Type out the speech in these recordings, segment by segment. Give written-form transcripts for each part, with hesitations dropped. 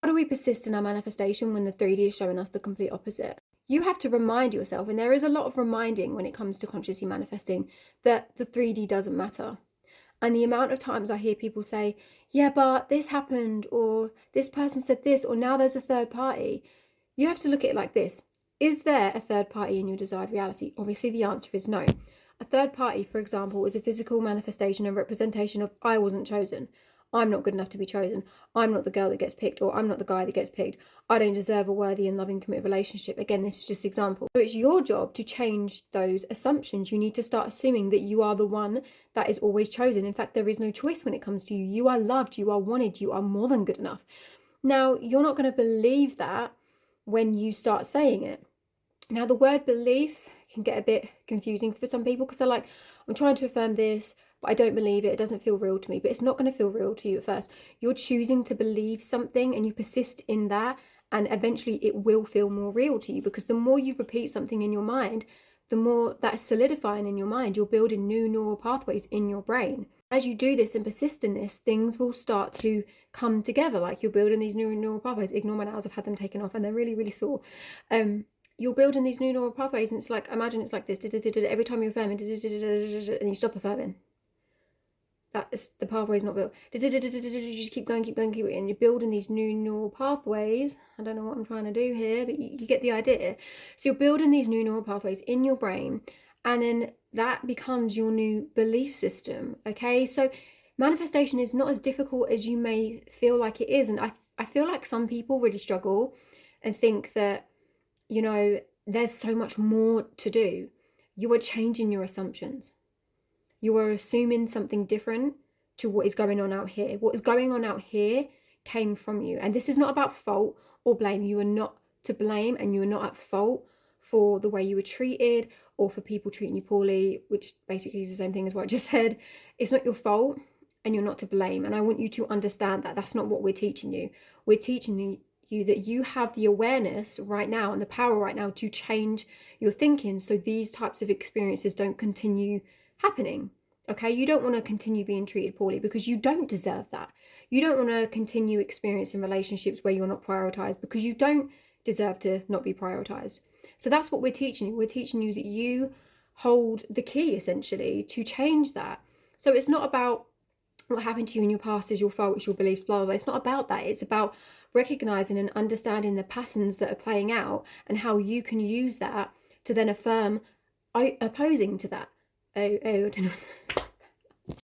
do we persist in our manifestation when the 3D is showing us the complete opposite? You have to remind yourself, and there is a lot of reminding when it comes to consciously manifesting, that the 3D doesn't matter. And the amount of times I hear people say, yeah, but this happened, or this person said this, or now there's a third party. You have to look at it like this. Is there a third party in your desired reality? Obviously, the answer is no. A third party, for example, is a physical manifestation and representation of I wasn't chosen. I'm not good enough to be chosen. I'm not the girl that gets picked, or I'm not the guy that gets picked. I don't deserve a worthy and loving committed relationship. Again, this is just an example. So it's your job to change those assumptions. You need to start assuming that you are the one that is always chosen. In fact, there is no choice when it comes to you. You are loved, you are wanted, you are more than good enough. Now, you're not going to believe that when you start saying it. Now, the word belief can get a bit confusing for some people because they're like, I'm trying to affirm this, but I don't believe it. It doesn't feel real to me. But it's not going to feel real to you at first. You're choosing to believe something and you persist in that, and eventually it will feel more real to you, because the more you repeat something in your mind, the more that is solidifying in your mind. You're building new neural pathways in your brain. As you do this and persist in this, things will start to come together. Like you're building these new neural pathways. Ignore my nails, I've had them taken off and they're really, really sore. You're building these new neural pathways, and it's like, imagine it's like this. Every time you're affirming, and you stop affirming. That is, the pathway is not built. You just keep going, and you're building these new neural pathways. I don't know what I'm trying to do here, but you get the idea. So you're building these new neural pathways in your brain, and then that becomes your new belief system. Okay, so manifestation is not as difficult as you may feel like it is, and I feel like some people really struggle and think that, you know, there's so much more to do. You are changing your assumptions. You are assuming something different to what is going on out here. What is going on out here came from you. And this is not about fault or blame. You are not to blame, and you are not at fault for the way you were treated or for people treating you poorly, which basically is the same thing as what I just said. It's not your fault and you're not to blame. And I want you to understand that that's not what we're teaching you. We're teaching you that you have the awareness right now and the power right now to change your thinking, so these types of experiences don't continue happening. Okay, you don't want to continue being treated poorly because you don't deserve that. You don't want to continue experiencing relationships where you're not prioritized because you don't deserve to not be prioritized. So that's what we're teaching you. We're teaching you that you hold the key essentially to change that. So it's not about what happened to you in your past is your fault, it's your beliefs, blah, blah, blah. It's not about that. It's about recognizing and understanding the patterns that are playing out and how you can use that to then affirm opposing to that. I don't know.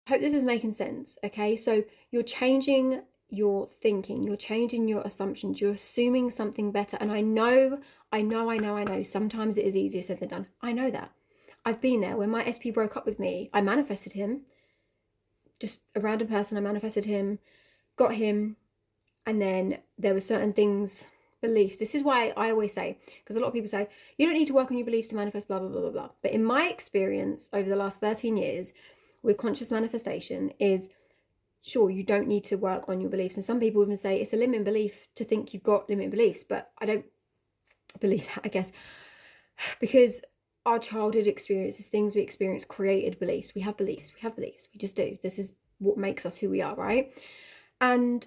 I hope this is making sense. Okay, so you're changing your thinking, you're changing your assumptions, you're assuming something better. And I know, sometimes it is easier said than done. I know that. I've been there. When my SP broke up with me, I manifested him. Just a random person, I manifested him, got him, and then there were certain things, beliefs. This is why I always say, because a lot of people say, you don't need to work on your beliefs to manifest, blah, blah, blah, blah, blah. But in my experience over the last 13 years with conscious manifestation is, sure, you don't need to work on your beliefs. And some people even say it's a limiting belief to think you've got limiting beliefs, but I don't believe that, I guess, because our childhood experiences, things we experience, created beliefs. We have beliefs, we just do. This is what makes us who we are, right? And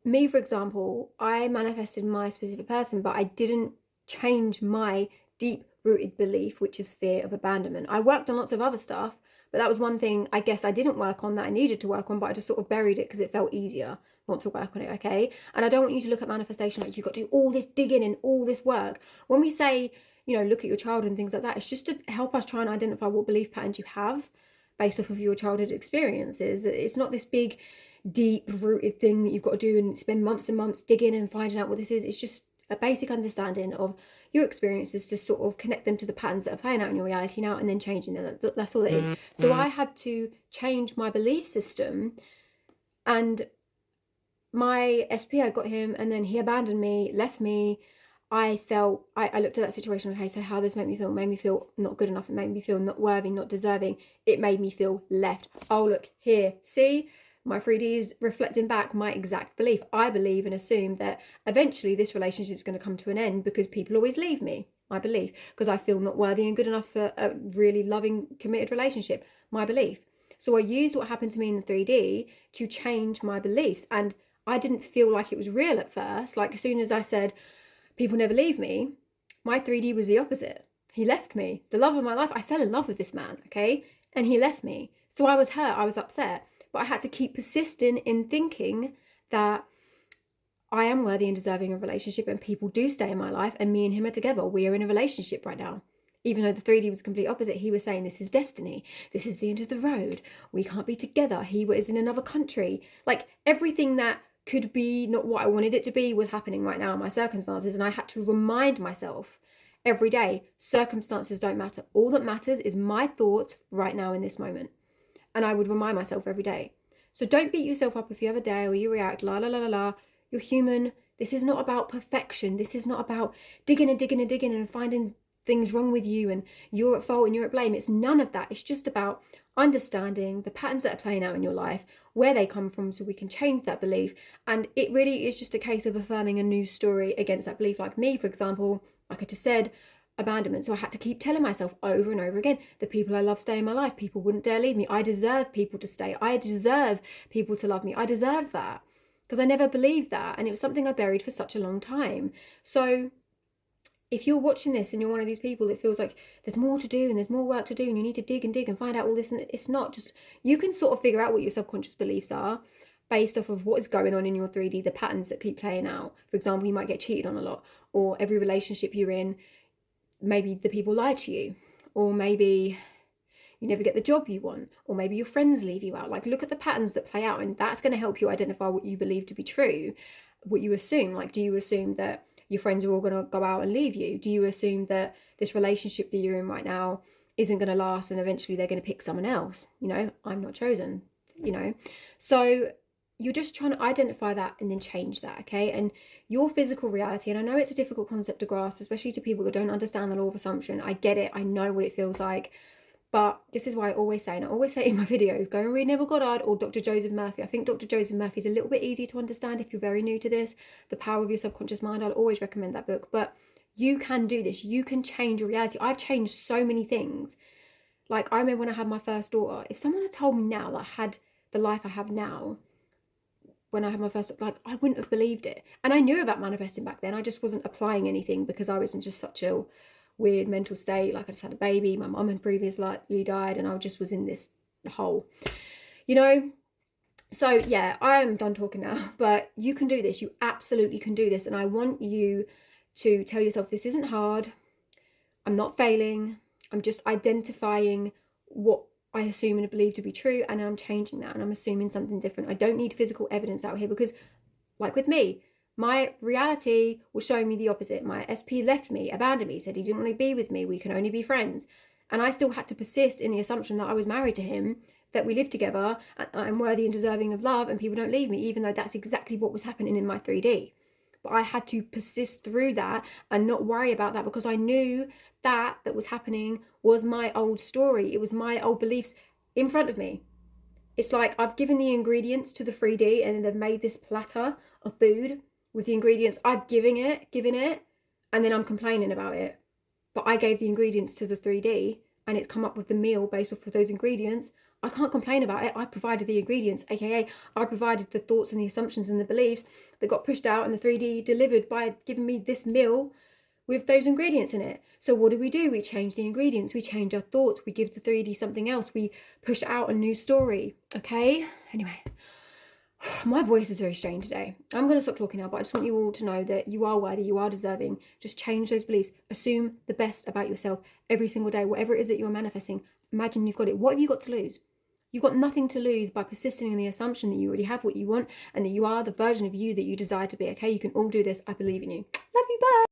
me, for example, I manifested my specific person, but I didn't change my deep-rooted belief, which is fear of abandonment. I worked on lots of other stuff, but that was one thing I guess I didn't work on that I needed to work on, but I just sort of buried it because it felt easier not to work on it, okay? And I don't want you to look at manifestation like you've got to do all this digging and all this work. When we say, you know, look at your childhood and things like that, it's just to help us try and identify what belief patterns you have based off of your childhood experiences. It's not this big deep-rooted thing that you've got to do and spend months and months digging and finding out what this is. It's just a basic understanding of your experiences to sort of connect them to the patterns that are playing out in your reality now and then changing them. That's all it is. So I had to change my belief system, and my SP, I got him, and then he abandoned me, left me. I looked at that situation, okay, so how this made me feel? It made me feel not good enough. It made me feel not worthy, not deserving. It made me feel left. Oh, look here, see? My 3D is reflecting back my exact belief. I believe and assume that eventually this relationship is going to come to an end because people always leave me. My belief. Because I feel not worthy and good enough for a really loving, committed relationship. My belief. So I used what happened to me in the 3D to change my beliefs. And I didn't feel like it was real at first. Like as soon as I said, people never leave me, my 3D was the opposite. He left me. The love of my life, I fell in love with this man, okay? And he left me. So I was hurt, I was upset. But I had to keep persisting in thinking that I am worthy and deserving of a relationship, and people do stay in my life, and me and him are together. We are in a relationship right now. Even though the 3D was the complete opposite, he was saying this is destiny. This is the end of the road. We can't be together. He was in another country. Like everything that could be not what I wanted it to be was happening right now in my circumstances. And I had to remind myself every day, circumstances don't matter. All that matters is my thoughts right now in this moment. And I would remind myself every day. So don't beat yourself up if you have a day or you react, la la la la la. You're human. This is not about perfection. This is not about digging and finding things wrong with you and you're at fault and you're at blame. It's none of that. It's just about understanding the patterns that are playing out in your life, where they come from, so we can change that belief. And it really is just a case of affirming a new story against that belief. Like me, for example, like I just said, abandonment. So I had to keep telling myself over and over again, the people I love stay in my life. People wouldn't dare leave me. I deserve people to stay. I deserve people to love me. I deserve that. Because I never believed that. And it was something I buried for such a long time. So if you're watching this and you're one of these people that feels like there's more to do and there's more work to do and you need to dig and find out all this, and it's not just, you can sort of figure out what your subconscious beliefs are based off of what is going on in your 3D, the patterns that keep playing out. For example, you might get cheated on a lot, or every relationship you're in, maybe the people lie to you, or maybe you never get the job you want, or maybe your friends leave you out. Like look at the patterns that play out, and that's going to help you identify what you believe to be true, what you assume. Like, do you assume that your friends are all going to go out and leave you? Do you assume that this relationship that you're in right now isn't going to last and eventually they're going to pick someone else? You know, I'm not chosen, you know. So you're just trying to identify that and then change that, okay? And your physical reality, and I know it's a difficult concept to grasp, especially to people that don't understand the law of assumption. I get it. I know what it feels like. But this is why I always say, and I always say in my videos, go and read Neville Goddard or Dr. Joseph Murphy. I think Dr. Joseph Murphy is a little bit easy to understand if you're very new to this. The Power of Your Subconscious Mind, I'll always recommend that book. But you can do this. You can change your reality. I've changed so many things. Like I remember when I had my first daughter, if someone had told me now that I had the life I have now, when I had my first, like I wouldn't have believed it. And I knew about manifesting back then. I just wasn't applying anything because I was in just such a weird mental state. Like I just had a baby, my mum had previously died, and I just was in this hole, you know. So yeah, I am done talking now, but you can do this. You absolutely can do this. And I want you to tell yourself, this isn't hard. I'm not failing. I'm just identifying what I assume and believe to be true, and I'm changing that, and I'm assuming something different. I don't need physical evidence out here, because like with me, my reality was showing me the opposite. My SP left me, abandoned me, said he didn't want to be with me. We can only be friends. And I still had to persist in the assumption that I was married to him, that we live together, and I'm worthy and deserving of love, and people don't leave me, even though that's exactly what was happening in my 3D. But I had to persist through that and not worry about that, because I knew that was happening was my old story. It was my old beliefs in front of me. It's like I've given the ingredients to the 3D, and they've made this platter of food with the ingredients. I've given it, and then I'm complaining about it. But I gave the ingredients to the 3D, and it's come up with the meal based off of those ingredients. I can't complain about it. I provided the ingredients, aka I provided the thoughts and the assumptions and the beliefs that got pushed out, and the 3D delivered by giving me this meal with those ingredients in it. So what do? We change the ingredients, we change our thoughts, we give the 3D something else, we push out a new story, okay? Anyway, my voice is very strained today. I'm going to stop talking now, but I just want you all to know that you are worthy, you are deserving. Just change those beliefs. Assume the best about yourself every single day, whatever it is that you're manifesting. Imagine you've got it. What have you got to lose? You've got nothing to lose by persisting in the assumption that you already have what you want, and that you are the version of you that you desire to be, okay? You can all do this. I believe in you. Love you, bye.